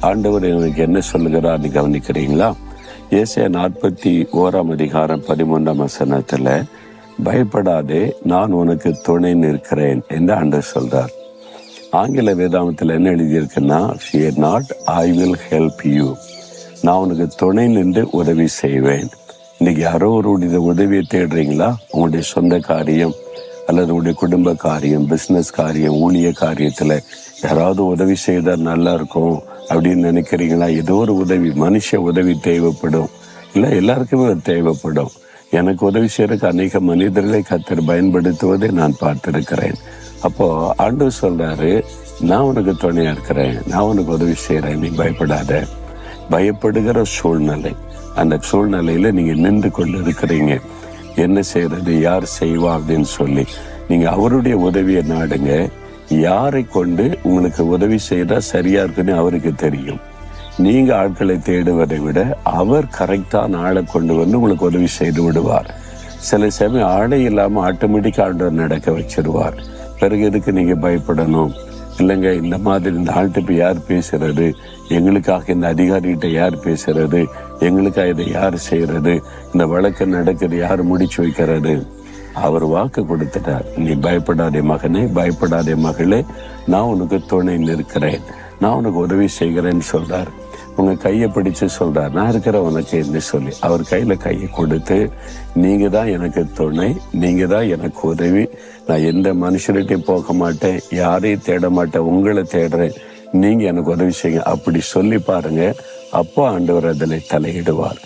ஆண்டவர் எனக்கு என்ன சொல்லுகிறார்னு கவனிக்கிறீங்களா? ஏசாயா 41:13 பயப்படாதே, நான் உனக்கு துணை நிற்கிறேன் என்று ஆண்டவர் சொல்றார். ஆங்கில வேதாமத்தில் என்ன எழுதியிருக்குன்னா, fear not, I will help you. நான் உனக்கு துணை நின்று உதவி செய்வேன். இன்னைக்கு யாரோ ஒருடைய உதவியை தேடுறீங்களா? உங்களுடைய சொந்த காரியம் அல்லது உங்களுடைய குடும்ப காரியம், பிஸ்னஸ் காரியம், ஊழிய காரியத்தில் யாராவது உதவி செய்தால் நல்லா இருக்கும் அப்படின்னு நினைக்கிறீங்களா? ஏதோ ஒரு உதவி, மனுஷ உதவி தேவைப்படும், இல்லை எல்லாருக்குமே அது தேவைப்படும். எனக்கு உதவி செய்யறதுக்கு அநேக மனிதர்களை கர்த்தர் பயன்படுத்துவதை நான் பார்த்திருக்கிறேன். அப்போ ஆண்டவர் சொல்றாரு, நான் உனக்கு துணையா இருக்கிறேன், நான் உனக்கு உதவி செய்யறேன், நீ பயப்படாத. பயப்படுகிற சூழ்நிலை, அந்த சூழ்நிலையில நீங்க நின்று கொண்டு இருக்கிறீங்க. என்ன செய்யறது, யார் செய்வா அப்படின்னு சொல்லி நீங்க அவருடைய உதவியை நாடுங்க. யாரை கொண்டு உங்களுக்கு உதவி செய்தா சரியா இருக்குன்னு அவருக்கு தெரியும். நீங்க ஆட்களை தேடுவதை விட அவர் கரெக்டான ஆளை கொண்டு வந்து உங்களுக்கு உதவி செய்து விடுவார். சில சமயம் ஆளை இல்லாம ஆட்டோமேட்டிக்கா ஆண்டவர் நடக்க வச்சிருவார். பிறகு எதுக்கு நீங்க பயப்படணும்? இல்லைங்க, இந்த மாதிரி இந்த ஆள்கிட்ட போய் யார் பேசுறது, எங்களுக்காக இந்த அதிகாரிகிட்ட யார் பேசுறது, எங்களுக்காக இதை யார் செய்யறது, இந்த வழக்கு நடக்கிறது யார் முடிச்சு வைக்கிறது? அவர் வாக்கு கொடுத்துட்டார். நீ பயப்படாதே மகனே, பயப்படாதே மகளே, நான் உனக்கு துணை நிற்கிறேன், நான் உனக்கு உதவி செய்கிறேன்னு சொல்றார். உங்க கையை பிடிச்சு சொல்றார், நான் இருக்கிற உனக்கு என்று சொல்லி அவர் கையில கையை கொடுத்து, நீங்க தான் எனக்கு துணை, நீங்க தான் எனக்கு உதவி, நான் எந்த மனுஷர்கிட்டையும் போக மாட்டேன், யாரையும் தேட மாட்டேன், உங்களை தேடுறேன், நீங்க எனக்கு உதவி செய்யுங்க அப்படி சொல்லி பாருங்க. அப்போ ஆண்டவர் அதில் தலையிடுவார்.